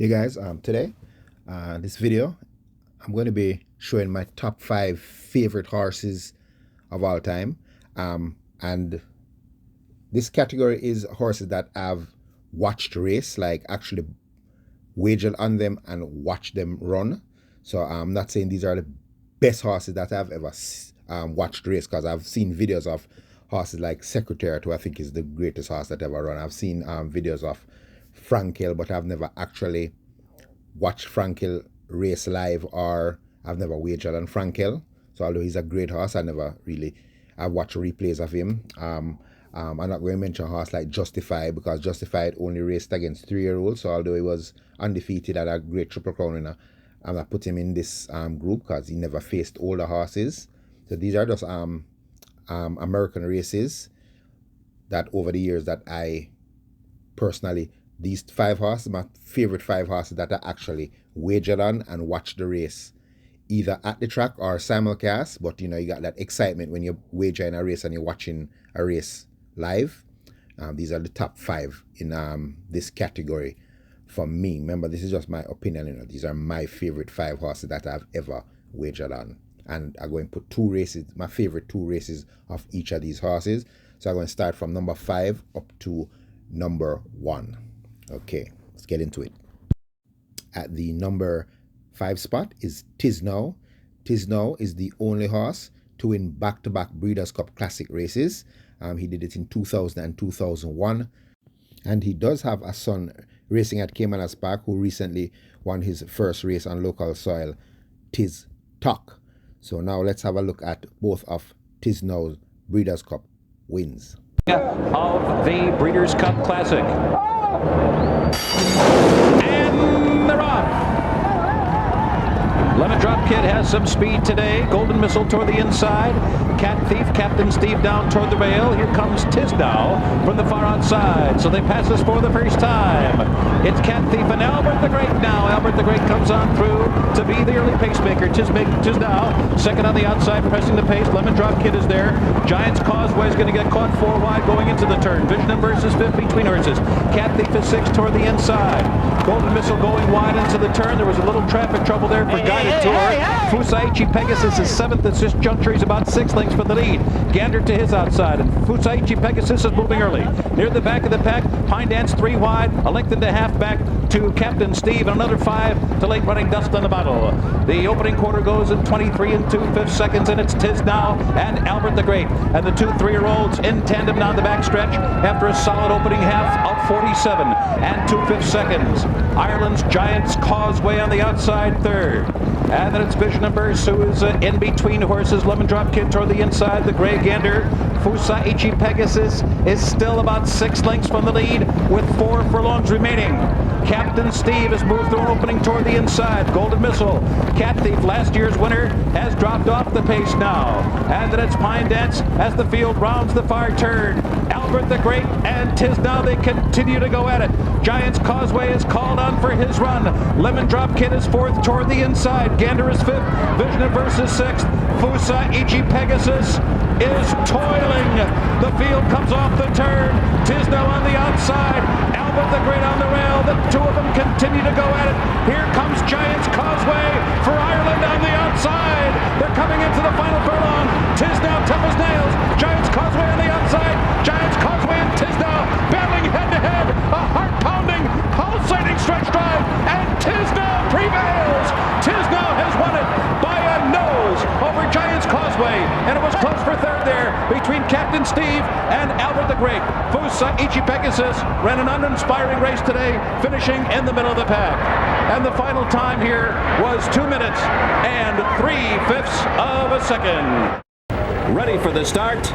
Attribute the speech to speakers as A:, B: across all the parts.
A: Hey guys, today, this video, I'm going to be showing my top 5 favorite horses of all time. And this category is horses that I've watched race, like actually wagered on them and watched them run. So I'm not saying these are the best horses that I've ever watched race, because I've seen videos of horses like Secretariat, who I think is the greatest horse that ever run. I've seen videos of Frankel, but I've never actually watched Frankel race live, or I've never wagered on Frankel. So although he's a great horse, I've watched replays of him. I'm not going to mention a horse like Justified, because Justified only raced against 3-year-olds. So although he was undefeated at a great Triple Crown winner, I'm not put him in this group because he never faced older horses. So these are just American races that over the years that I personally, these 5 horses, my favorite 5 horses that I actually wagered on and watched the race, either at the track or simulcast. But you know, you got that excitement when you wager in a race and you're watching a race live. These are the top 5 in this category for me. Remember, this is just my opinion. You know, these are my favorite 5 horses that I've ever wagered on. And I'm going to put 2 races, my favorite 2 races of each of these horses. So I'm going to start from number 5 up to number 1. Okay, let's get into it. At the number 5 spot is Tiznow. Tiznow is the only horse to win back-to-back Breeders' Cup Classic races. He did it in 2000 and 2001. And he does have a son racing at Caymanas Park who recently won his first race on local soil, Tiz Talk. So now let's have a look at both of Tiznow's Breeders' Cup wins.
B: Of the Breeders' Cup Classic. And they're off. Lemon Drop Kid has some speed today. Golden Missile toward the inside. Cat Thief, Captain Steve down toward the rail. Here comes Tiznow from the far outside. So they pass us for the first time. It's Cat Thief and Albert the Great now. Albert the Great comes on through to be the early pacemaker. Tiznow second on the outside, pressing the pace. Lemon Drop Kid is there. Giant's Causeway is going to get caught 4 wide going into the turn. Vision and Versus 5th between horses. Cat Thief is 6th toward the inside. Golden Missile going wide into the turn. There was a little traffic trouble there for Guided Tour. Fusaichi Pegasus is 7th at this juncture. He's about 6 lengths for the lead. Gander to his outside, and Fusaichi Pegasus is moving early. Near the back of the pack, Pine Dance 3 wide, a length and a half back to Captain Steve, and another 5 to Late Running Dust on the Bottle. The opening quarter goes in 23 2/5 seconds, and it's Tiznow and Albert the Great. And the 2 3-year-olds in tandem down the backstretch after a solid opening half of 47 2/5 seconds. Ireland's Giant's Causeway on the outside 3rd. And then it's Vision and Verse, who is in between horses. Lemon Drop Kid toward the inside, the Gray Gander. Fusaichi Pegasus is still about 6 lengths from the lead with 4 furlongs remaining. Captain Steve has moved through an opening toward the inside. Golden Missile, Cat Thief, last year's winner, has dropped off the pace now. And then it's Pine Dance as the field rounds the far turn. Albert the Great and Tiznow, they continue to go at it. Giant's Causeway is called on for his run. Lemon Drop Kid is 4th toward the inside. Gander is 5th. Vision of Versus 6th. Fusaichi Pegasus is toiling. The field comes off the turn. Tiznow on the outside. Albert the Great on the rail. The 2 of them continue to go at it. Here comes Giant's Causeway for Ireland on the outside. They're coming into the final furlong. Tiznow tough as nails. Giant's Causeway on the outside. Giant's Causeway and Tiznow battling head to head. A heart-pounding, pulsating stretch drive, and Tiznow prevails. Tiznow has won it by a nose over Giant's Causeway, and it was close for 3rd there between Captain Steve and Albert the Great. Fusaichi Pegasus ran an uninspiring race today, finishing in the middle of the pack. And the final time here was 2 minutes and 3/5 of a second. Ready for the start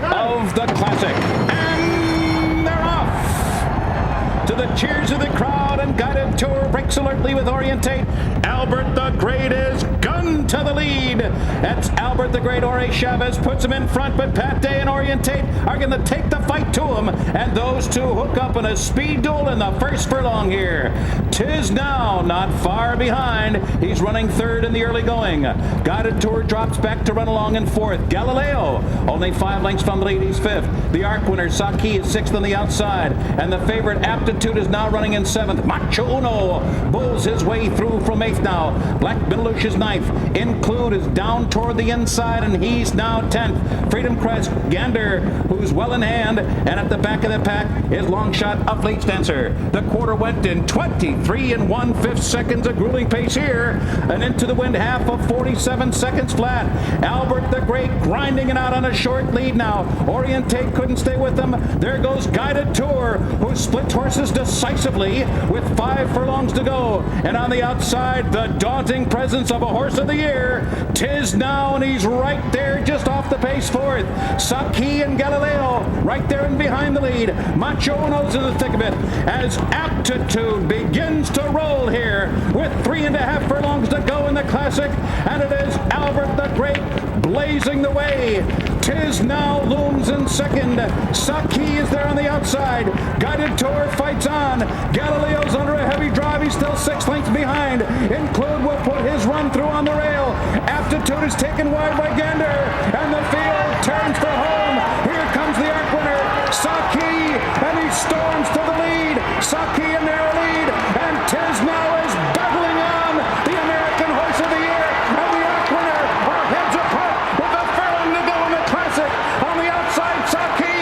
B: of the Classic. And they're off! To the cheers of the crowd and Guided Tour breaks alertly with Orientate. Albert the Great is gun to the lead. That's Albert the Great. Ore Chavez puts him in front, but Pat Day and Orientate are going to take the fight to him, and those 2 hook up in a speed duel in the first furlong here. Tiznow not far behind. He's running 3rd in the early going. Guided Tour drops back to run along in 4th. Galileo only 5 lengths from the lead. He's 5th. The Arc winner Saki is 6th on the outside, and the favorite Aptitude Aptitude is now running in 7th. Macho Uno bulls his way through from 8th now. Black Belush is 9th. Include is down toward the inside, and he's now 10th. Freedom Crest, Gander, who's well in hand, and at the back of the pack is Longshot of Fleet Stancer. The quarter went in 23 1/5 seconds, a grueling pace here, and into the wind half of 47 seconds flat. Albert the Great grinding it out on a short lead now. Orientate couldn't stay with him. There goes Guided Tour, who split horses decisively with 5 furlongs to go. And on the outside, the daunting presence of a horse of the year, Tis Now, and he's right there just off the pace 4th. Saki and Galileo right there and behind the lead. Macho Uno's in the thick of it as Aptitude begins to roll here with 3.5 furlongs to go in the Classic, and it is Albert the Great blazing the way. Tis Now looms in 2nd. Saki is there on the outside. Guided Tour fights on. Galileo's under a heavy drive. He's still 6 lengths behind. Include will put his run through on the rail. Aptitude is taken wide by Gander, and the field turns for home. Here comes the arc winner, Saki, and he storms to the lead. Saki in their lead, and Tis Now is battling on, the American Horse of the Year, and the arc winner are heads apart with a furlong to go in the Classic. On the outside, Saki,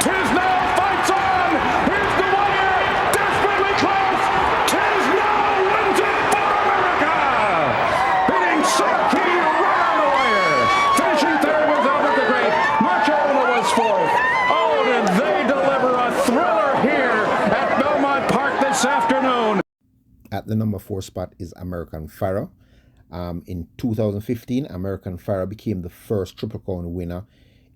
B: Tis Now fights on. Here's the wire, desperately close. Tis Now wins it for America, beating Saki right on the wire. Finishing 3rd was Albert the Great. Macho Uno was 4th. Oh, did they deliver a thriller here at Belmont Park this afternoon.
A: At the number 4 spot is American Pharoah. In 2015, American Pharoah became the first Triple Crown winner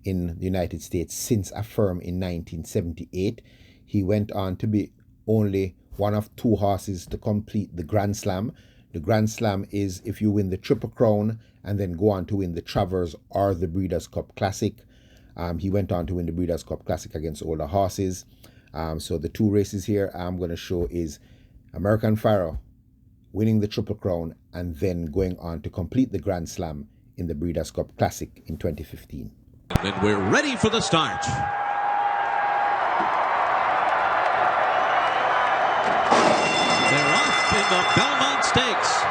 A: in the United States since a firm in 1978. He went on to be only one of 2 horses to complete the Grand Slam. The Grand Slam is if you win the Triple Crown and then go on to win the Travers or the Breeders' Cup Classic. He went on to win the Breeders' Cup Classic against older horses. So the 2 races here I'm going to show is American Pharoah winning the Triple Crown and then going on to complete the Grand Slam in the Breeders' Cup Classic in 2015.
C: And we're ready for the start. They're off in the Belmont Stakes.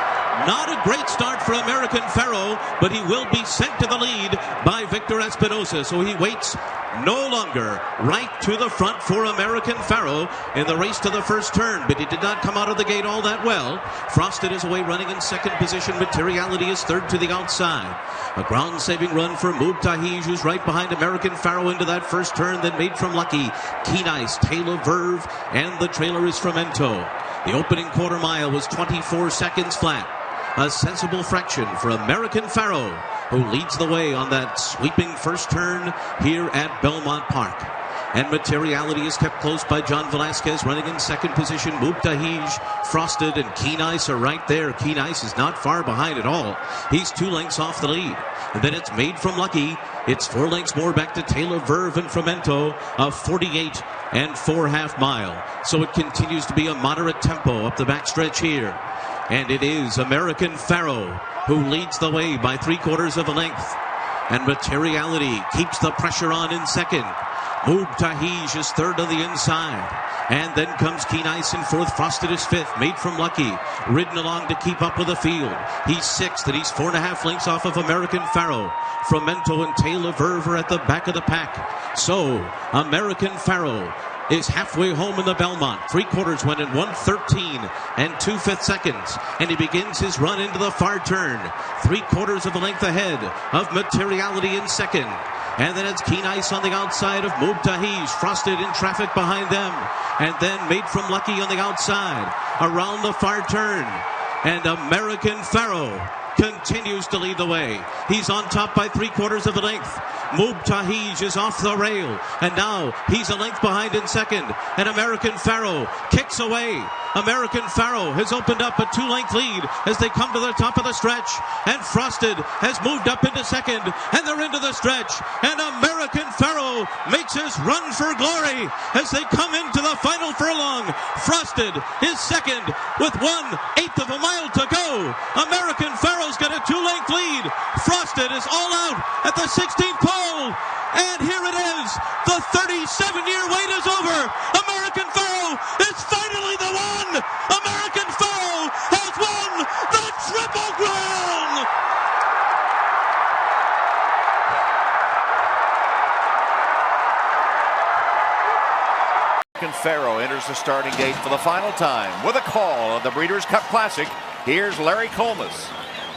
C: Not a great start for American Pharoah, but he will be sent to the lead by Victor Espinosa, so he waits no longer. Right to the front for American Pharoah in the race to the first turn, but he did not come out of the gate all that well. Frosted is away running in 2nd position. Materiality is 3rd to the outside. A ground-saving run for Mubtahij, who's right behind American Pharoah into that first turn, then Made from Lucky, Keen Ice, Taylor Verve, and the trailer is Frumento. The opening quarter mile was 24 seconds flat. A sensible fraction for American Pharoah, who leads the way on that sweeping first turn here at Belmont Park. And Materiality is kept close by John Velasquez, running in 2nd position. Mubtahij, Frosted, and Keen Ice are right there. Keen Ice is not far behind at all. He's 2 lengths off the lead. And then it's Made from Lucky. It's 4 lengths more back to Taylor Verve and Frumento, a 48 4/2 mile. So it continues to be a moderate tempo up the backstretch here. And it is American Pharoah who leads the way by 3/4 of a length. And Materiality keeps the pressure on in 2nd. Mubtahij is 3rd on the inside. And then comes Keen Ice in 4th. Frosted is 5th. Made from Lucky, ridden along to keep up with the field. He's 6th, and he's 4.5 lengths off of American Pharoah. Frumento and Taylor Verve are at the back of the pack. So, American Pharoah is halfway home in the Belmont. 3/4 went in 1:13 2/5 seconds. And he begins his run into the far turn. 3/4 of a length ahead of Materiality in 2nd. And then it's Keen Ice on the outside of Mubtahij. Frosted in traffic behind them. And then Made from Lucky on the outside. Around the far turn. And American Pharoah continues to lead the way. He's on top by 3/4 of a length. Mubtahij is off the rail, and now he's a length behind in 2nd. And American Pharoah kicks away. American Pharoah has opened up a 2-length lead as they come to the top of the stretch. And Frosted has moved up into 2nd, and they're into the stretch. And American Pharoah makes his run for glory as they come into the final furlong. Frosted is 2nd with 1/8 of a mile to go. American Pharoah's got a 2-length lead. Frosted is all out at the 16th pole. And here it is. The 37-year wait is over. American Pharoah is finally
D: Farrow enters the starting gate for the final time with a call of the Breeders' Cup Classic. Here's Larry Colmus.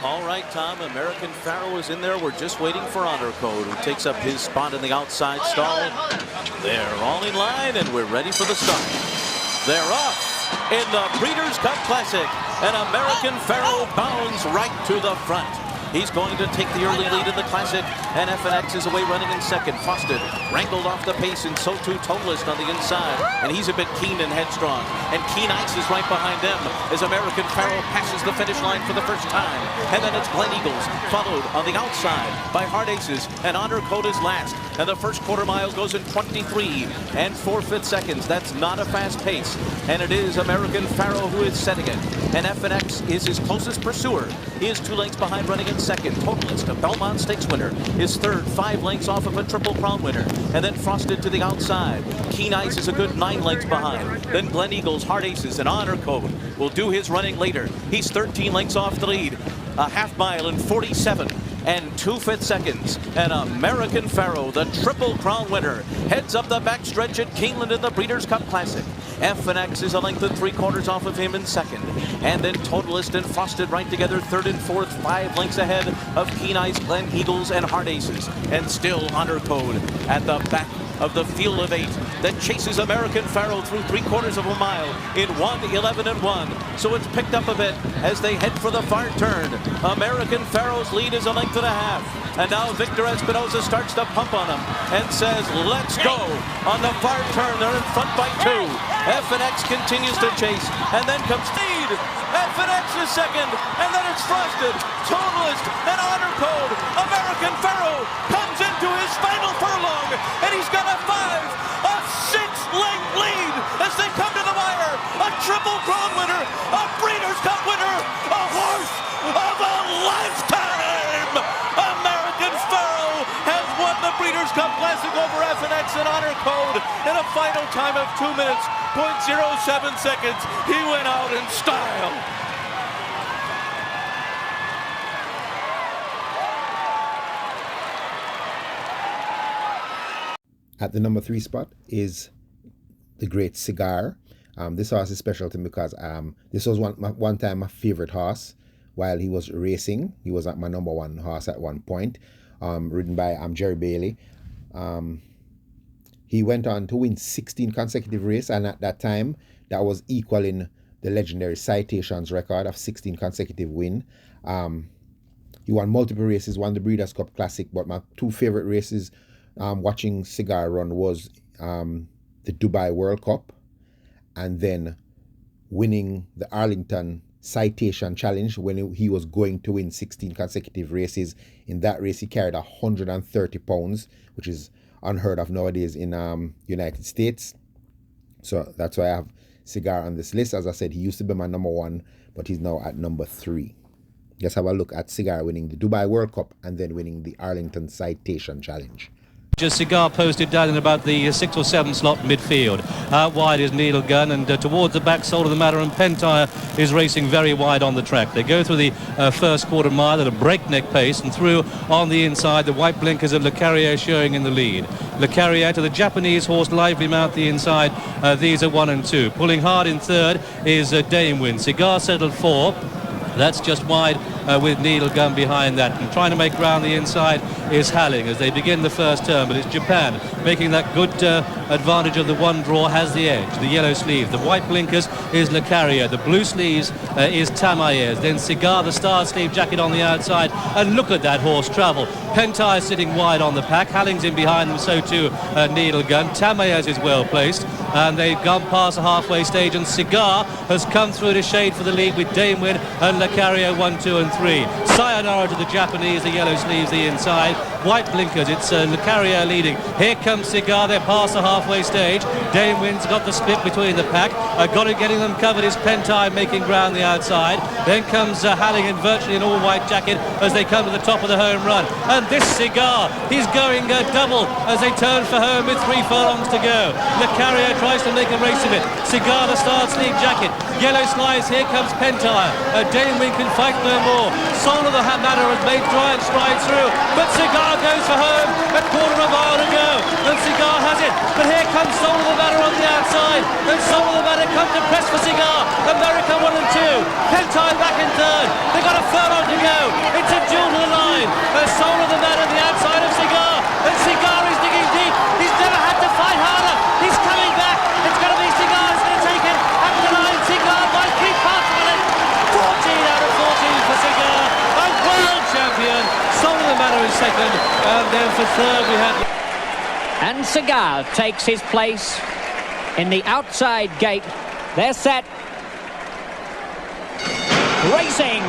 C: All right, Tom, American Pharaoh is in there. We're just waiting for Honor Code, who takes up his spot in the outside stall. They're all in line, and we're ready for the start. They're off in the Breeders' Cup Classic, and American Pharaoh bounds right to the front. He's going to take the early lead in the Classic, and FNX is away running in second. Fosted wrangled off the pace, and so too Totalist on the inside, and he's a bit keen and headstrong. And Keen Ice is right behind them as American Pharaoh passes the finish line for the first time. And then it's Glen Eagles, followed on the outside by Hard Aces, and Honor Code is last. And the first quarter mile goes in 23 and 4/5 seconds. That's not a fast pace, and it is American Pharaoh who is setting it. And FNX is his closest pursuer. He is 2 lengths behind, running in second. Totalist, a Belmont Stakes winner, is third, 5 lengths off of a Triple Crown winner. And then Frosted to the outside. Keen Ice is a good 9 lengths behind. Then Glen Eagles, Hard Aces, and Honor Code will do his running later. He's 13 lengths off the lead. A half mile in 47 and 2/5 seconds. And American Pharaoh, the Triple Crown winner, heads up the backstretch at Keeneland in the Breeders' Cup Classic. FNX is a length and 3/4 off of him in second. And then Totalist and Frosted right together, third and fourth, 5 lengths ahead of Keen Ice, Glen Eagles, and Hard Aces. And still Honor Code at the back of the field of 8 that chases American Pharaoh through 3/4 of a mile in 1:11 and 1. So it's picked up a bit as they head for the far turn. American Pharaoh's lead is a length and a half. And now Victor Espinosa starts to pump on him and says, let's go. On the far turn, they're in front by 2. FNX continues to chase, and then comes Speed. FNX is second, and then it's Frosted, Totalist, and Honor Code. American Pharaoh comes into his final furlong, and he's got a 6-length lead as they come to the wire. A Triple Crown winner, a Breeders' Cup winner, a horse of a lifetime. American Pharaoh has won the Breeders' Cup Classic over FNX and Honor Code in a final time of 2 minutes, 0.07 seconds. He went out in style.
A: At the number 3 spot is the Great Cigar. This horse is special to me because this was one time my favorite horse while he was racing. He was my number 1 horse at one point, ridden by Jerry Bailey. He went on to win 16 consecutive races, and at that time, that was equaling the legendary Citations record of 16 consecutive wins. He won multiple races, won the Breeders' Cup Classic, but my 2 favorite races watching Cigar run was the Dubai World Cup, and then winning the Arlington Citation Challenge when he was going to win 16 consecutive races. In that race, he carried 130 pounds, which is unheard of nowadays in United States. So that's why I have Cigar on this list. As I said, he used to be my number 1, but he's now at number 3. Let's have a look at Cigar winning the Dubai World Cup and then winning the Arlington Citation Challenge.
E: Just Cigar posted down in about the 6 or 7 slot midfield. Out wide is Needle Gun, and towards the back sole of the matter, and Pentire is racing very wide on the track. They go through the first quarter mile at a breakneck pace, and through on the inside, the white blinkers of Le Carrier showing in the lead. Le Carrier to the Japanese horse Lively Mount the inside. These are 1 and 2. Pulling hard in third is Dame Win. Cigar settled 4. That's just wide with Needle Gun behind that. And trying to make ground the inside is Halling as they begin the first turn. But it's Japan making that good advantage of the one draw, has the edge. The yellow sleeves. The white blinkers is Le Carrier. The blue sleeves is Tamaez. Then Cigar, the star sleeve jacket on the outside. And look at that horse travel. Pentire sitting wide on the pack. Halling's in behind them, so too Needle Gun. Tamaez is well placed. And they've gone past the halfway stage, and Cigar has come through to shade for the lead with Dame Win and Le Carrier 1, 2 and 3. Sayonara to the Japanese, the yellow sleeves the inside. White blinkers, it's Le Carrier leading. Here comes Cigar, they're past the halfway stage. Dame Win's got the split between the pack. Got it, getting them covered is Pentire making ground the outside. Then comes Halling in virtually an all-white jacket as they come to the top of the home run. And this Cigar, he's going double as they turn for home with 3 furlongs to go. Le Carrier tries to make a race of it. Cigar, the star sleeve jacket. Yellow slice, here comes Pentire. Dame Win can fight no more. more. Soul of the Matter has made giant strides through, but Cigar goes for home. A quarter of a mile to go, and Cigar has it. But here comes Soul of the Matter on the outside, and Soul of the Matter comes to press for Cigar. America 1 and 2. Pentine back in third. They've got a furlong to go. It's a duel to the line. There's Soul of the Matter the outside of Cigar, and Cigar is digging deep. He's never had to fight harder. He's coming back. It's going to be Cigar who's going to take it up the line. Cigar by 3 parts on it. 14 out of 14 for Cigar. A world champion. Soul of the Matter is second, and then for third we had...
F: And Cigar takes his place in the outside gate. They're set. Racing.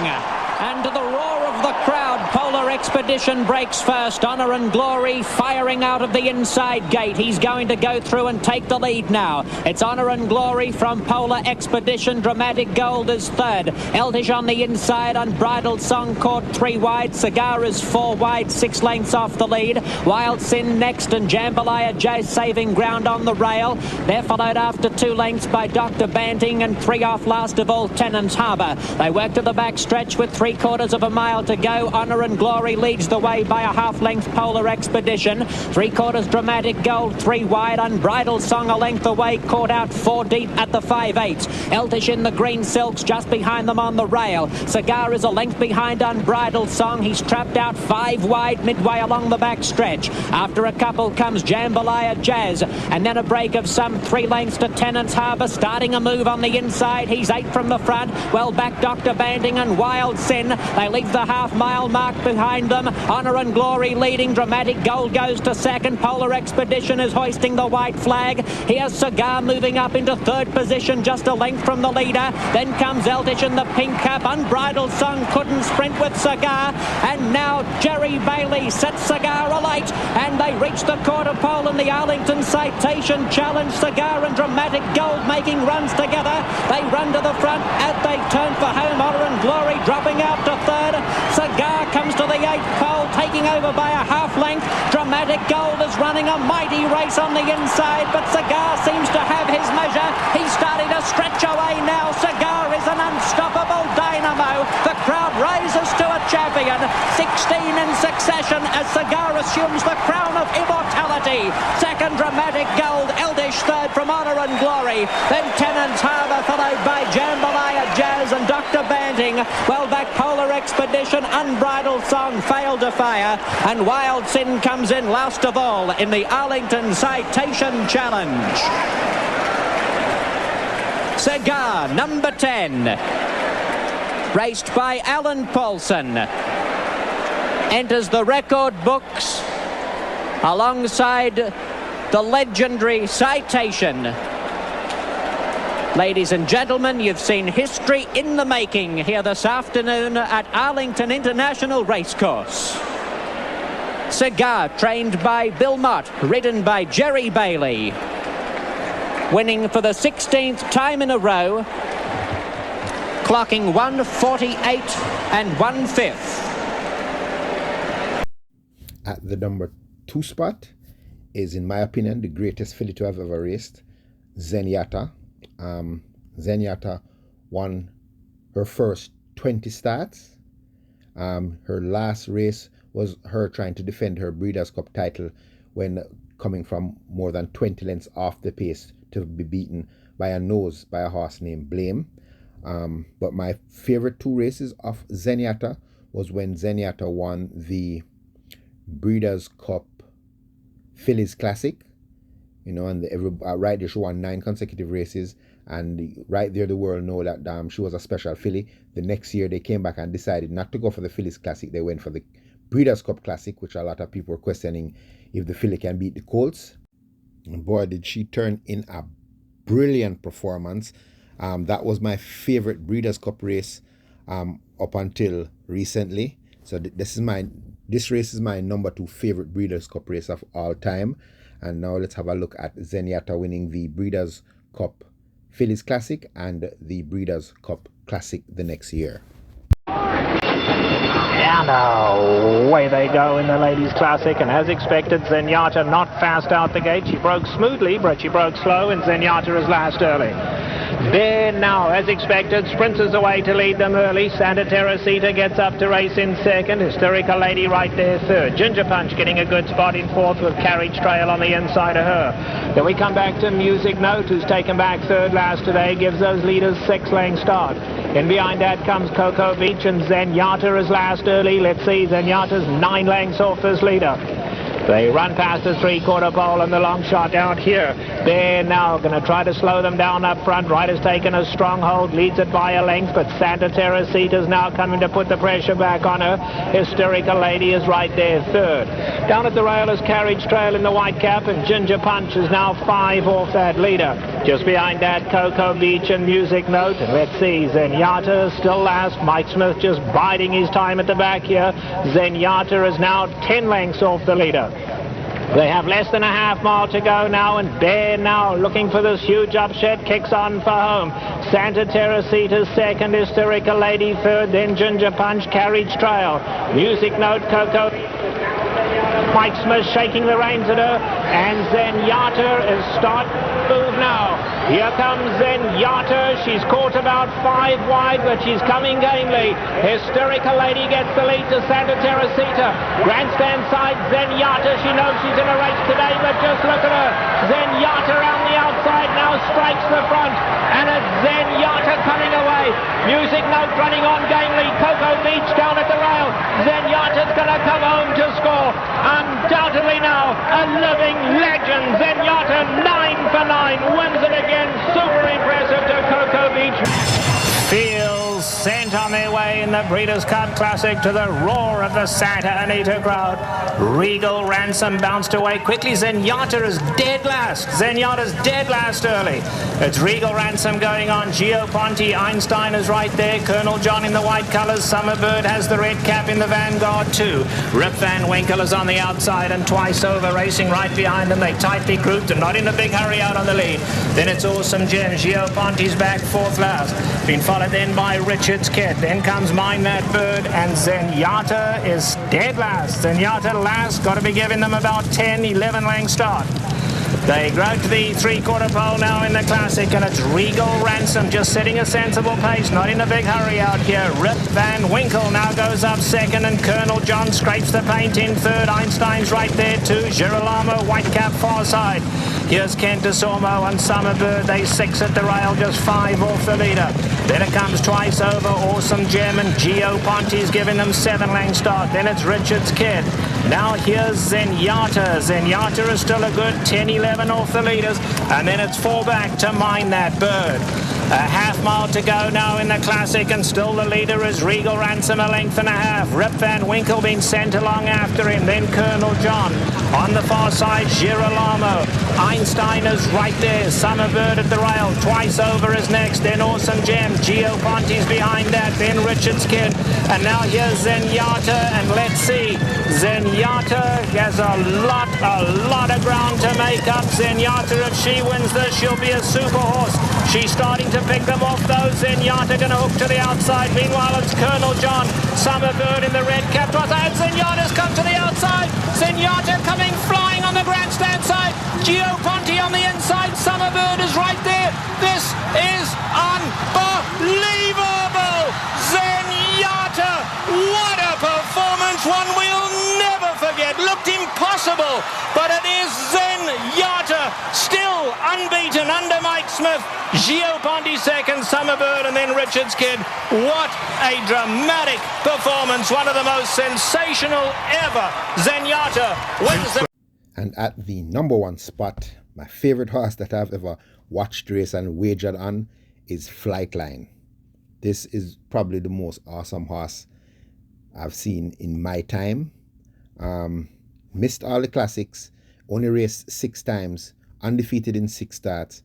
F: And to the roar of the crowd, Polar Expedition breaks first. Honor and Glory firing out of the inside gate. He's going to go through and take the lead now. It's Honor and Glory from Polar Expedition. Dramatic Gold is third. Eldridge on the inside. Unbridled Song caught 3 wide. Cigar is 4 wide, 6 lengths off the lead. Wild Sin next, and Jambalaya Jazz saving ground on the rail. They're followed after 2 lengths by Dr. Banting, and 3 off last of all Tennant's Harbour. They work to the back stretch with 3/4 of a mile to go. Honor and Glory leads the way by a half-length. Polar Expedition 3/4 Dramatic Gold 3 wide. Unbridled Song a length away, caught out 4 deep at the 5/8. Eldridge in the green silks just behind them on the rail. Cigar is a length behind Unbridled Song. He's trapped out 5 wide midway along the back stretch. After a couple comes Jambalaya Jazz, and then a break of some 3 lengths to Tennant's Harbour, starting a move on the inside. He's 8 from the front. Well back Dr. Banding and Wild Sin. They leave the half-mile mark behind them. Honor and Glory leading. Dramatic Gold goes to second. Polar Expedition is hoisting the white flag. Here's Cigar moving up into third position, just a length from the leader. Then comes Eldridge in the pink cap. Unbridled Song couldn't sprint with Cigar. And now Jerry Bailey sets Cigar alight. And they reach the quarter pole in the Arlington Citation Challenge. Cigar and Dramatic Gold making runs together. They run to the front as they turn for home. Honor and Glory dropping out to third. Cigar comes to the 8th pole, taking over by a half length. Dramatic Gold is running a mighty race on the inside, but Cigar seems to have his measure. He's starting to stretch away now. Cigar is an unstoppable dynamo. The crowd rises to a champion. 16 in succession as Cigar assumes the crown of immortality. Second Dramatic Gold, Eldridge third from Honor and Glory. Then Tennant's Harbour followed by Jambalaya Jazz and Dr. Banting. Well back Polar Expedition. Unbridled Song failed to fire, and Wild Sin comes in last of all in the Arlington Citation Challenge. Cigar number 10, raced by Alan Paulson, enters the record books alongside the legendary Citation. Ladies and gentlemen, you've seen history in the making here this afternoon at Arlington International Racecourse. Cigar, trained by Bill Mott, ridden by Jerry Bailey, winning for the 16th time in a row, clocking 1:48 1/5.
A: At the number 2 spot is, in my opinion, the greatest filly to have ever raced, Zenyatta. Zenyatta won her first 20 starts. Her last race was her trying to defend her Breeders' Cup title when coming from more than 20 lengths off the pace to be beaten by a nose by a horse named Blame. But my favorite 2 races of Zenyatta was when Zenyatta won the Breeders' Cup Fillies Classic. You know, and right there she won 9 consecutive races, and right there the world know that she was a special filly. The next year they came back and decided not to go for the Fillies Classic. They went for the Breeders' Cup Classic, which a lot of people were questioning if the filly can beat the colts. And boy, did she turn in a brilliant performance. That was my favorite Breeders' Cup race up until recently. So this race is my number 2 favorite Breeders' Cup race of all time. And now let's have a look at Zenyatta winning the Breeders' Cup Fillies Classic and the Breeders' Cup Classic the next year.
G: And away they go in the Ladies' Classic, and as expected, Zenyatta not fast out the gate. She broke smoothly, but she broke slow, and Zenyatta is last early. There now, as expected, Sprinters away to lead them early. Santa Teresita gets up to race in second. Hysterical Lady right there third. Ginger Punch getting a good spot in fourth with Carriage Trail on the inside of her. Then we come back to Music Note, who's taken back third last today, gives those leaders 6-lane start. In behind that comes Cocoa Beach, and Zenyatta is last early. Let's see, Zenyatta's 9 lengths off this leader. They run past the three-quarter pole and the long shot out here. They're now going to try to slow them down up front. Ryder's taken a strong hold, leads it by a length, but Santa Teresita's now coming to put the pressure back on her. Hysterical Lady is right there third. Down at the rail is Carriage Trail in the white cap, and Ginger Punch is now 5 off that leader. Just behind that, Cocoa Beach and Music Note. And let's see, Zenyatta is still last. Mike Smith just biding his time at the back here. Zenyatta is now 10 lengths off the leader. They have less than a half mile to go now, and Bear now looking for this huge upset, kicks on for home. Santa Teresita's second, Hysterical Lady third, then Ginger Punch, Carriage Trail. Music Note, Cocoa. Mike Smith shaking the reins at her, and Zenyatta is start move now. Here comes Zenyatta. She's caught about 5 wide, but she's coming gamely. Hysterical Lady gets the lead to Santa Teresita. Grandstand side, Zenyatta. She knows she's in a race today, but just look at her. Zenyatta around the outside now strikes the front, and it's Zenyatta coming away. Music Note running on gamely. Cocoa Beach down at the rail. Zenyatta's going to come home to score. Undoubtedly now, a living legend. Zenyatta 9 for 9, wins it again. Super impressive to Cocoa Beach. Fields sent on their way in the Breeders' Cup Classic to the roar of the Santa Anita crowd. Regal Ransom bounced away quickly. Zenyatta is dead last. Zenyatta's dead last early. It's Regal Ransom going on. Gio Ponte, Einstein is right there. Colonel John in the white colours. Summerbird has the red cap in the vanguard too. Rip Van Winkle is on the outside, and Twice Over racing right behind them. They tightly grouped and not in a big hurry out on the lead. Then it's Awesome Jim. Gio Ponte's back fourth last. Been followed then by Richard's Kid. Then comes Mind That Bird, and Zenyatta is dead last. Zenyatta last, got to be giving them about 10, 11 length start. They grow to the three-quarter pole now in the Classic, and it's Regal Ransom just setting a sensible pace, not in a big hurry out here. Rip Van Winkle now goes up second, and Colonel John scrapes the paint in third. Einstein's right there too. Girolamo, white cap far side. Here's Kent DeSormo and Summerbird. They 6 at the rail, just 5 off the leader. Then it comes Twice Over, Awesome Gem, and Gio Ponte's giving them 7 length start. Then it's Richard's Kid. Now here's Zenyatta. Zenyatta is still a good 10-11 off the leaders. And then it's 4 back to Mind That Bird. A half mile to go now in the Classic, and still the leader is Regal Ransom, a length and a half. Rip Van Winkle being sent along after him. Then Colonel John. On the far side, Girolamo. Einstein is right there. Summerbird at the rail. Twice Over is next. Then Awesome Gem. Gio Ponte's behind that. Then Richard's Kid. And now here's Zenyatta. And let's see. Zenyatta has a lot of ground to make up. Zenyatta, if she wins this, she'll be a super horse. She's starting to pick them off though. Zenyatta going to hook to the outside. Meanwhile, it's Colonel John. Summerbird in the red cap. And Zenyatta's come to the outside. Zenyatta coming flying on the grandstand side. Gio Ponte on the inside. Summerbird is right there. This is unbelievable. Zenyatta, what a performance. One we'll never forget. Looked impossible, but it is Zenyatta still unbeaten under Mike Smith. Gio Ponte second, Summerbird, and then Richard's Kid. What a dramatic performance. One of the most sensational ever. Zenyatta wins the...
A: And at the number 1 spot, my favorite horse that I've ever watched race and wagered on is Flightline. This is probably the most awesome horse I've seen in my time. Missed all the classics, only raced 6 times, undefeated in 6 starts.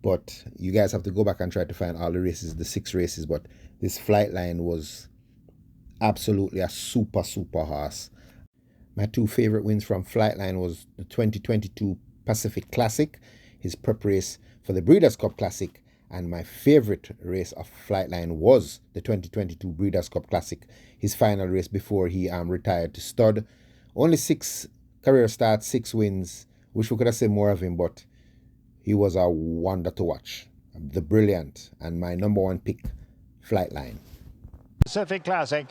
A: But you guys have to go back and try to find all the races, the 6 races. But this Flightline was absolutely a super horse. My 2 favorite wins from Flightline was the 2022 Pacific Classic, his prep race for the Breeders' Cup Classic, and my favorite race of Flightline was the 2022 Breeders' Cup Classic, his final race before he retired to stud. Only 6 career starts, 6 wins. Wish we could have seen more of him, but he was a wonder to watch. the Brilliant, and my number 1 pick, Flightline.
H: Pacific Classic.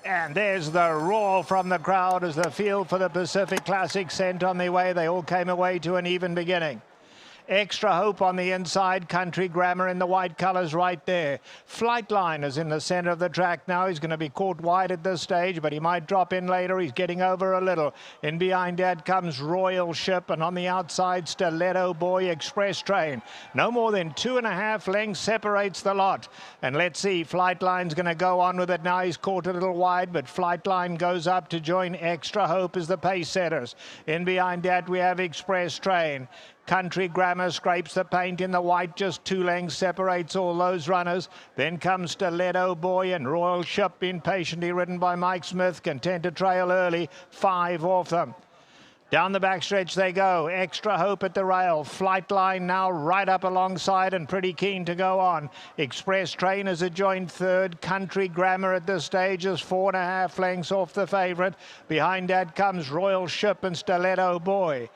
H: And there's the roar from the crowd as the field for the Pacific Classic sent on their way. They all came away to an even beginning. Extra Hope on the inside, Country Grammar in the white colours right there. Flightline is in the centre of the track now. He's going to be caught wide at this stage, but he might drop in later. He's getting over a little. In behind that comes Royal Ship, and on the outside, Stiletto Boy, Express Train. No more than 2.5 lengths separates the lot. And let's see, Flightline's going to go on with it now. He's caught a little wide, but Flightline goes up to join Extra Hope as the pace setters. In behind that, we have Express Train. Country Grammar scrapes the paint in the white, just 2 lengths separates all those runners. Then comes Stiletto Boy and Royal Ship, impatiently ridden by Mike Smith, content to trail early, 5 off them. Down the backstretch they go. Extra Hope at the rail. Flightline now right up alongside and pretty keen to go on. Express Train is a joint third. Country Grammar at this stage is 4.5 lengths off the favourite. Behind that comes Royal Ship and Stiletto Boy.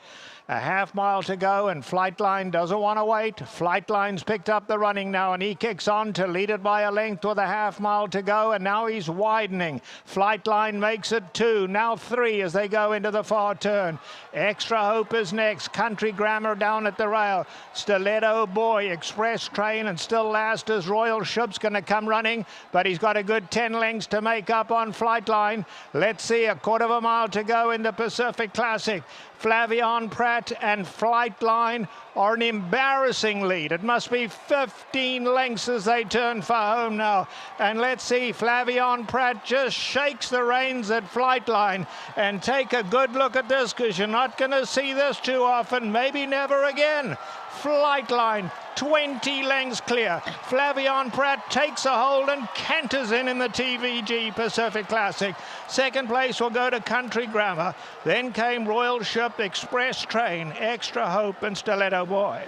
H: A half mile to go, and Flightline doesn't want to wait. Flightline's picked up the running now, and he kicks on to lead it by a length with a half mile to go, and now he's widening. Flightline makes it 2, now 3 as they go into the far turn. Extra Hope is next. Country Grammar down at the rail. Stiletto Boy, Express Train, and still last is Royal Ship's going to come running, but he's got a good 10 lengths to make up on Flightline. Let's see, a 1/4 mile to go in the Pacific Classic. Flavion Pratt and Flightline are an embarrassing lead. It must be 15 lengths as they turn for home now. And let's see, Flavion Pratt just shakes the reins at Flightline. And take a good look at this, because you're not going to see this too often, maybe never again. Flightline, 20 lengths clear. Flavion Pratt takes a hold and canters in the TVG Pacific Classic. Second place will go to Country Grammar. Then came Royal Ship, Express Train, Extra Hope, and Stiletto Boy.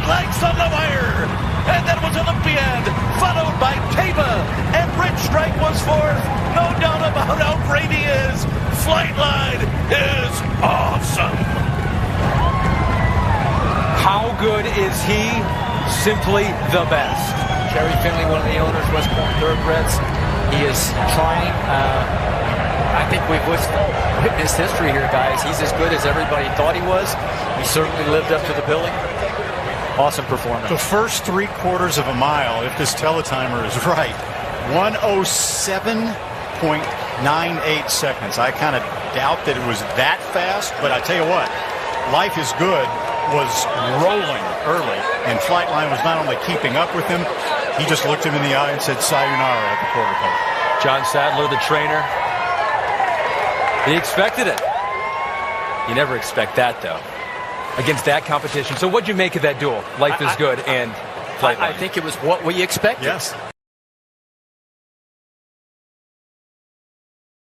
C: Legs on the wire, and that was Olympiad, followed by Tava, and Rich Strike was fourth. No doubt about how great he is. Flightline is awesome.
I: How good is he? Simply the best. Jerry Finley, one of the owners, West Point Thoroughbreds. He is trying. I think we've witnessed history here, guys. He's as good as everybody thought he was. He certainly lived up to the billing. Awesome performance.
J: The first 3/4 of a mile, if this teletimer is right, 1:07.98 seconds. I kind of doubt that it was that fast, but I tell you what, Life is Good was rolling early, and Flightline was not only keeping up with him, he just looked him in the eye and said sayonara at the quarter pole.
I: John Sadler, the trainer, he expected it. You never expect that, though, against that competition. So what'd you make of that duel? Life is Good and Flightline.
K: I think it was what we expected.
J: Yes.